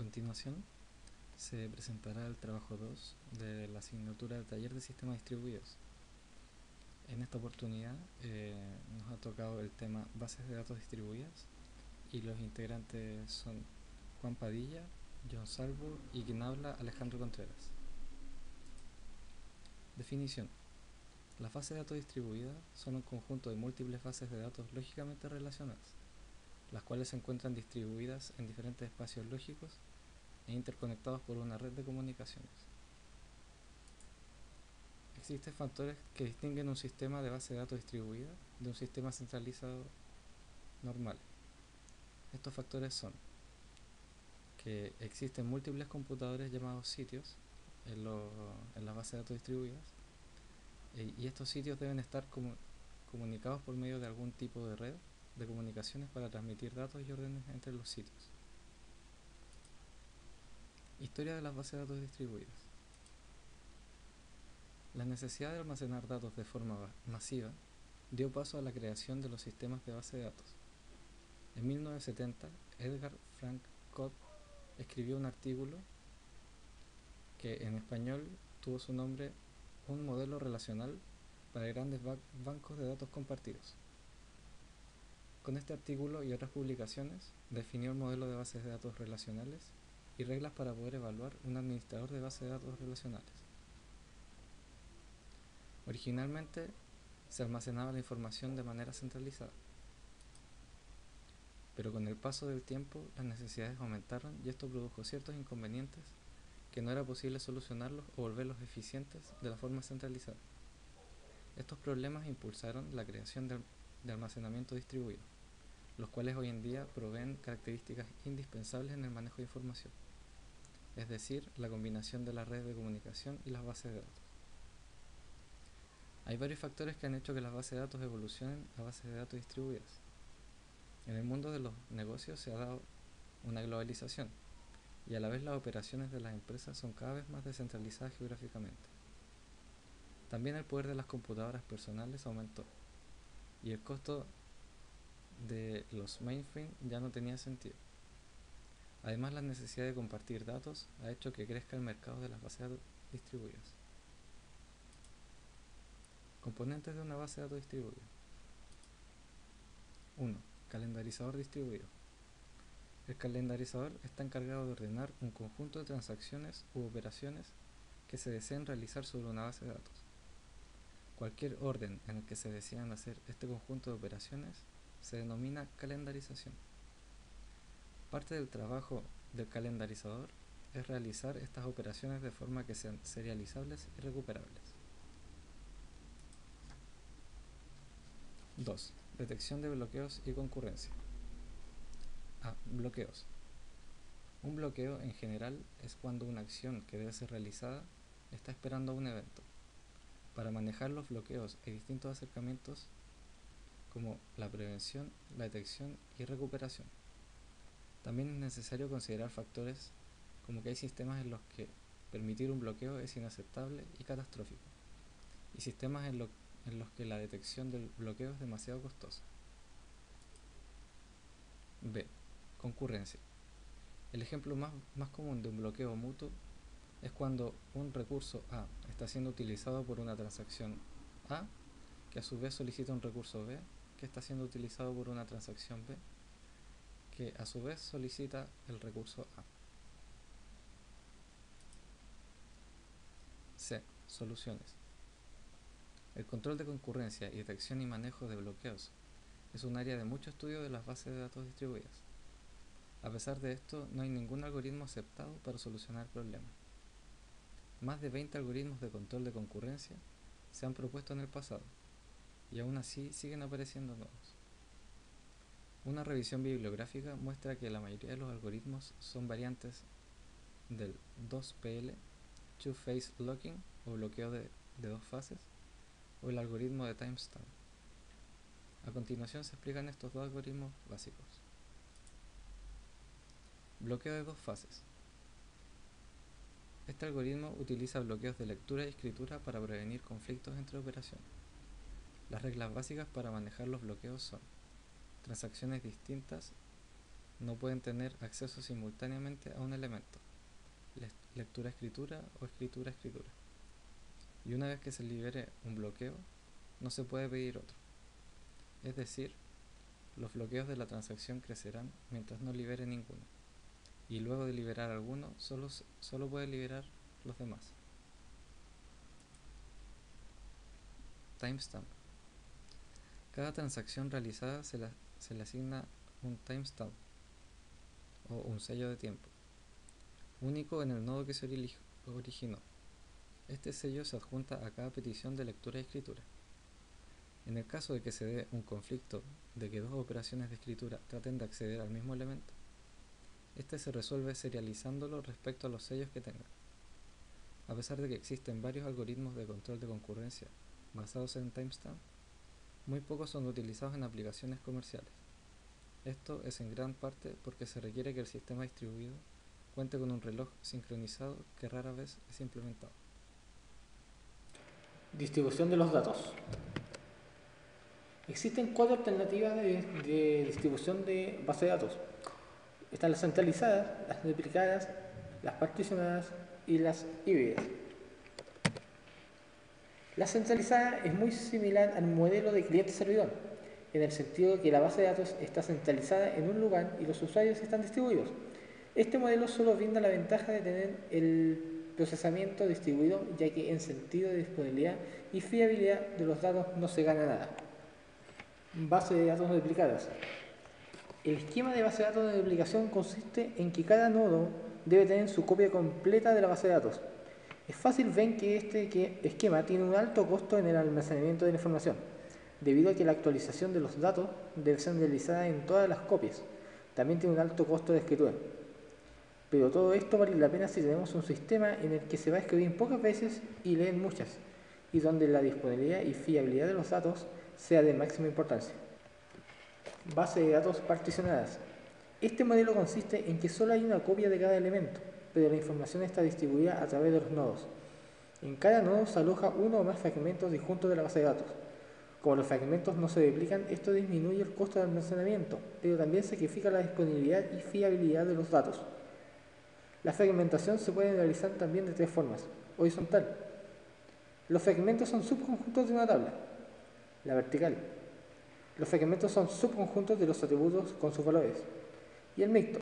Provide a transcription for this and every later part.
continuación se presentará el trabajo 2 de la asignatura de taller de sistemas distribuidos. En esta oportunidad nos ha tocado el tema bases de datos distribuidas y los integrantes son Juan Padilla, John Salvo y quien habla Alejandro Contreras. Definición. Las bases de datos distribuidas son un conjunto de múltiples bases de datos lógicamente relacionadas, las cuales se encuentran distribuidas en diferentes espacios lógicos e interconectados por una red de comunicaciones. Existen factores que distinguen un sistema de base de datos distribuida de un sistema centralizado normal. Estos factores son que existen múltiples computadores llamados sitios en las bases de datos distribuidas, y estos sitios deben estar comunicados por medio de algún tipo de red de comunicaciones para transmitir datos y órdenes entre los sitios. Historia de las bases de datos distribuidas. La necesidad de almacenar datos de forma masiva dio paso a la creación de los sistemas de base de datos. En 1970, Edgar Frank Codd escribió un artículo que en español tuvo su nombre Un modelo relacional para grandes bancos de datos compartidos. Con este artículo y otras publicaciones definió el modelo de bases de datos relacionales y reglas para poder evaluar un administrador de bases de datos relacionales. Originalmente se almacenaba la información de manera centralizada, pero con el paso del tiempo las necesidades aumentaron y esto produjo ciertos inconvenientes que no era posible solucionarlos o volverlos eficientes de la forma centralizada. Estos problemas impulsaron la creación de almacenamiento distribuido, los cuales hoy en día proveen características indispensables en el manejo de información, es decir, la combinación de las redes de comunicación y las bases de datos. Hay varios factores que han hecho que las bases de datos evolucionen a bases de datos distribuidas. En el mundo de los negocios se ha dado una globalización y a la vez las operaciones de las empresas son cada vez más descentralizadas geográficamente. También el poder de las computadoras personales aumentó y el costo de los mainframe ya no tenía sentido. Además, la necesidad de compartir datos ha hecho que crezca el mercado de las bases de datos distribuidas. Componentes de una base de datos distribuida. 1. Calendarizador distribuido. El calendarizador está encargado de ordenar un conjunto de transacciones u operaciones que se deseen realizar sobre una base de datos. Cualquier orden en el que se desean hacer este conjunto de operaciones se denomina calendarización. Parte del trabajo del calendarizador es realizar estas operaciones de forma que sean serializables y recuperables. 2. Detección de bloqueos y concurrencia. A. Bloqueos. Un bloqueo en general es cuando una acción que debe ser realizada está esperando a un evento. Para manejar los bloqueos hay distintos acercamientos como la prevención, la detección y recuperación. También es necesario considerar factores como que hay sistemas en los que permitir un bloqueo es inaceptable y catastrófico, y sistemas en los que la detección del bloqueo es demasiado costosa. B. Concurrencia. El ejemplo más común de un bloqueo mutuo es cuando un recurso A está siendo utilizado por una transacción A, que a su vez solicita un recurso B, que está siendo utilizado por una transacción B, que a su vez solicita el recurso A. C. Soluciones. El control de concurrencia y detección y manejo de bloqueos es un área de mucho estudio de las bases de datos distribuidas. A pesar de esto, no hay ningún algoritmo aceptado para solucionar el problema. Más de 20 algoritmos de control de concurrencia se han propuesto en el pasado, y aún así siguen apareciendo nuevos. Una revisión bibliográfica muestra que la mayoría de los algoritmos son variantes del 2PL, Two-Phase Locking o bloqueo de dos fases, o el algoritmo de timestamp. A continuación se explican estos dos algoritmos básicos. Bloqueo de dos fases. Este algoritmo utiliza bloqueos de lectura y escritura para prevenir conflictos entre operaciones. Las reglas básicas para manejar los bloqueos son: transacciones distintas no pueden tener acceso simultáneamente a un elemento, lectura-escritura o escritura-escritura. Y una vez que se libere un bloqueo, no se puede pedir otro. Es decir, los bloqueos de la transacción crecerán mientras no libere ninguno, y luego de liberar alguno, solo puede liberar los demás. Timestamp. Cada transacción realizada se le asigna un timestamp o un sello de tiempo, único en el nodo que se originó. Este sello se adjunta a cada petición de lectura y escritura. En el caso de que se dé un conflicto de que dos operaciones de escritura traten de acceder al mismo elemento, este se resuelve serializándolo respecto a los sellos que tenga. A pesar de que existen varios algoritmos de control de concurrencia basados en timestamp, muy pocos son utilizados en aplicaciones comerciales. Esto es en gran parte porque se requiere que el sistema distribuido cuente con un reloj sincronizado que rara vez es implementado. Distribución de los datos. Existen 4 alternativas de distribución de base de datos. Están las centralizadas, las duplicadas, las particionadas y las híbridas. La centralizada es muy similar al modelo de cliente-servidor, en el sentido que la base de datos está centralizada en un lugar y los usuarios están distribuidos. Este modelo solo brinda la ventaja de tener el procesamiento distribuido, ya que en sentido de disponibilidad y fiabilidad de los datos no se gana nada. Base de datos duplicadas. El esquema de base de datos de duplicación consiste en que cada nodo debe tener su copia completa de la base de datos. Es fácil ver que este esquema tiene un alto costo en el almacenamiento de la información, debido a que la actualización de los datos debe ser realizada en todas las copias. También tiene un alto costo de escritura. Pero todo esto vale la pena si tenemos un sistema en el que se va a escribir pocas veces y leer muchas, y donde la disponibilidad y fiabilidad de los datos sea de máxima importancia. Base de datos particionadas. Este modelo consiste en que solo hay una copia de cada elemento, pero la información está distribuida a través de los nodos. En cada nodo se aloja uno o más fragmentos disjuntos de la base de datos. Como los fragmentos no se duplican, esto disminuye el costo de almacenamiento, pero también sacrifica la disponibilidad y fiabilidad de los datos. La fragmentación se puede realizar también de 3 formas. Horizontal. Los fragmentos son subconjuntos de una tabla. La vertical. Los fragmentos son subconjuntos de los atributos con sus valores. Y el mixto.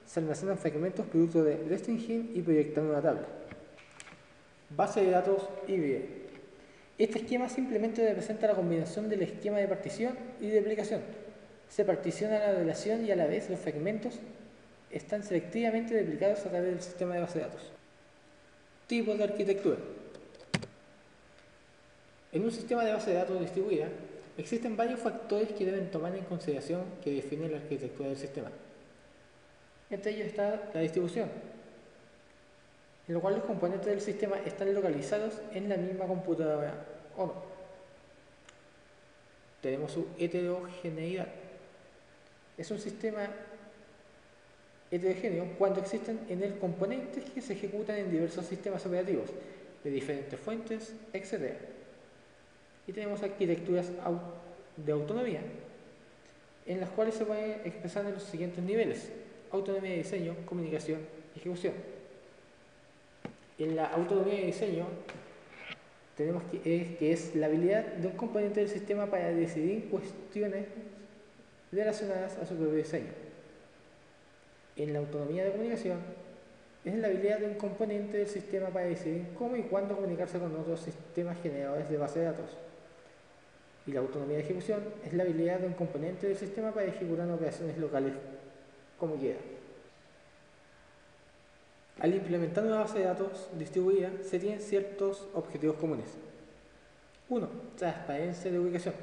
Se almacenan fragmentos producto de restringir y proyectar una tabla. Base de datos híbrida. Este esquema simplemente representa la combinación del esquema de partición y de duplicación. Se particiona la relación y a la vez los fragmentos están selectivamente duplicados a través del sistema de base de datos. Tipos de arquitectura. En un sistema de base de datos distribuida, existen varios factores que deben tomar en consideración que definen la arquitectura del sistema. Entre ellos está la distribución, en lo cual los componentes del sistema están localizados en la misma computadora o no. Tenemos su heterogeneidad. Es un sistema heterogéneo cuando existen en él componentes que se ejecutan en diversos sistemas operativos de diferentes fuentes, etc. Y tenemos arquitecturas de autonomía, en las cuales se pueden expresar en los siguientes niveles: autonomía de diseño, comunicación y ejecución. En la autonomía de diseño tenemos que es la habilidad de un componente del sistema para decidir cuestiones relacionadas a su propio diseño. En la autonomía de comunicación es la habilidad de un componente del sistema para decidir cómo y cuándo comunicarse con otros sistemas generadores de base de datos. Y la autonomía de ejecución es la habilidad de un componente del sistema para ejecutar operaciones locales como quiera. Al implementar una base de datos distribuida, se tienen ciertos objetivos comunes. 1. Transparencia de ubicación.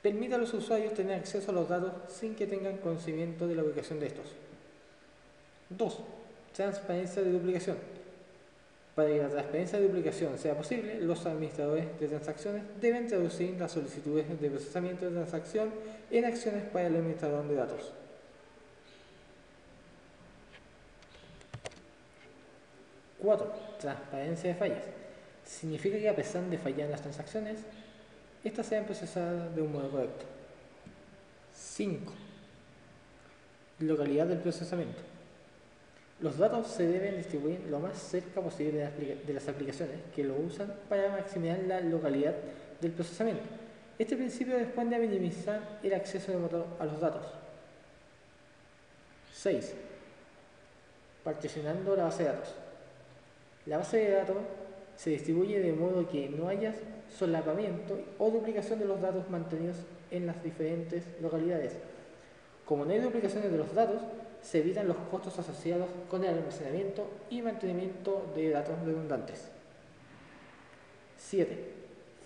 Permite a los usuarios tener acceso a los datos sin que tengan conocimiento de la ubicación de estos. 2. Transparencia de duplicación. Para que la transparencia de duplicación sea posible, los administradores de transacciones deben traducir las solicitudes de procesamiento de transacción en acciones para el administrador de datos. 4. Transparencia de fallas. Significa que a pesar de fallar las transacciones, estas sean procesadas de un modo correcto. 5. localidad del procesamiento. Los datos se deben distribuir lo más cerca posible de las aplicaciones que lo usan para maximizar la localidad del procesamiento. Este principio responde a minimizar el acceso remoto a los datos. 6. Particionando la base de datos. La base de datos se distribuye de modo que no haya solapamiento o duplicación de los datos mantenidos en las diferentes localidades. Como no hay duplicaciones de los datos, se evitan los costos asociados con el almacenamiento y mantenimiento de datos redundantes. 7.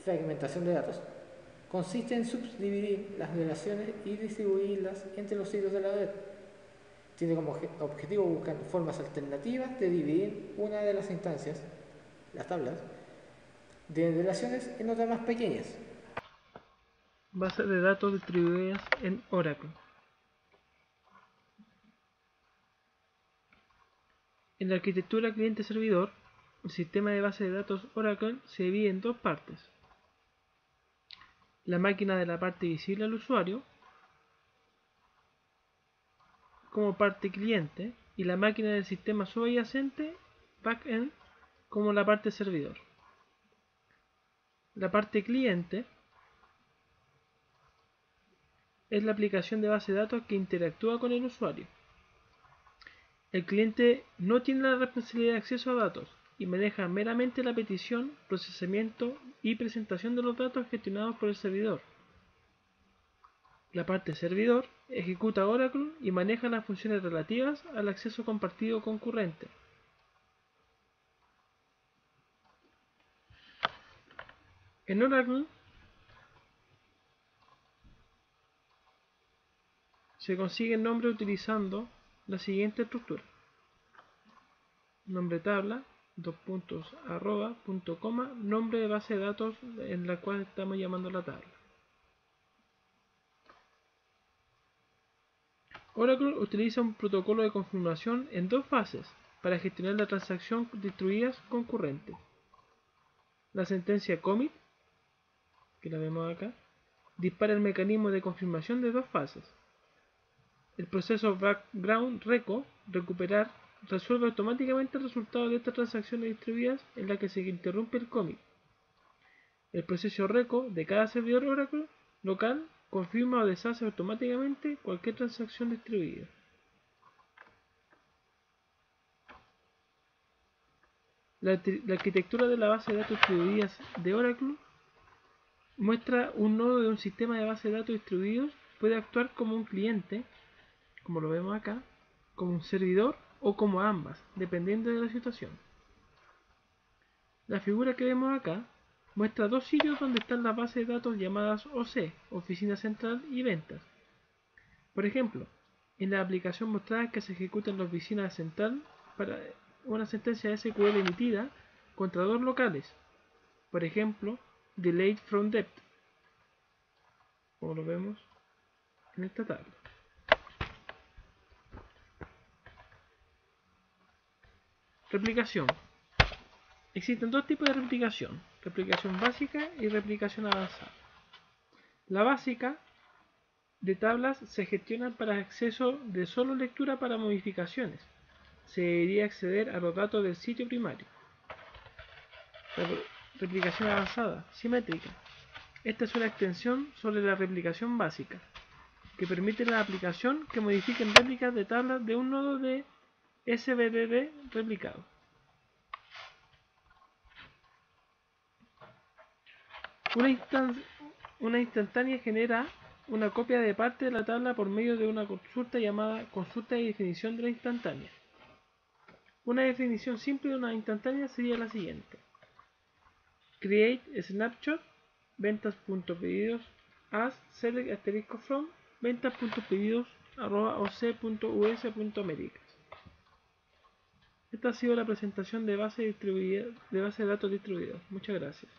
Fragmentación de datos. Consiste en subdividir las relaciones y distribuirlas entre los sitios de la red. Tiene como objetivo buscar formas alternativas de dividir una de las instancias, las tablas, de relaciones en otras más pequeñas. Bases de datos distribuidas en Oracle. En la arquitectura cliente-servidor, el sistema de base de datos Oracle se divide en dos partes. La máquina de la parte visible al usuario, como parte cliente, y la máquina del sistema subyacente, backend, como la parte servidor. La parte cliente es la aplicación de base de datos que interactúa con el usuario. El cliente no tiene la responsabilidad de acceso a datos y maneja meramente la petición, procesamiento y presentación de los datos gestionados por el servidor. La parte servidor ejecuta Oracle y maneja las funciones relativas al acceso compartido concurrente. En Oracle se consigue el nombre utilizando la siguiente estructura: nombre tabla, punto coma, nombre de base de datos en la cual estamos llamando la tabla. Oracle utiliza un protocolo de confirmación en dos fases para gestionar la transacción distribuidas concurrente. La sentencia commit, que la vemos acá, dispara el mecanismo de confirmación de dos fases. El proceso background reco, recuperar, resuelve automáticamente el resultado de estas transacciones distribuidas en la que se interrumpe el commit. El proceso reco de cada servidor Oracle local confirma o deshace automáticamente cualquier transacción distribuida. La arquitectura de la base de datos distribuidas de Oracle muestra un nodo de un sistema de base de datos distribuidos puede actuar como un cliente, como lo vemos acá, como un servidor o como ambas, dependiendo de la situación. La figura que vemos acá muestra dos sitios donde están las bases de datos llamadas OC, Oficina Central y Ventas. Por ejemplo, en la aplicación mostrada que se ejecuta en la Oficina Central para una sentencia SQL emitida contra dos locales. Por ejemplo, Delayed from Debt, como lo vemos en esta tabla. Replicación. Existen dos tipos de replicación: replicación básica y replicación avanzada. La básica de tablas se gestiona para acceso de solo lectura para modificaciones. Se debería acceder a los datos del sitio primario. Replicación avanzada, simétrica. Esta es una extensión sobre la replicación básica, que permite a la aplicación que modifiquen réplicas de tablas de un nodo de SVDD replicado. Una instantánea genera una copia de parte de la tabla por medio de una consulta llamada consulta de definición de la instantánea. Una definición simple de una instantánea sería la siguiente: create snapshot ventas.pedidos as select asterisco from ventas.pedidos@oc.us.americas. Esta ha sido la presentación de base de datos distribuidas. Muchas gracias.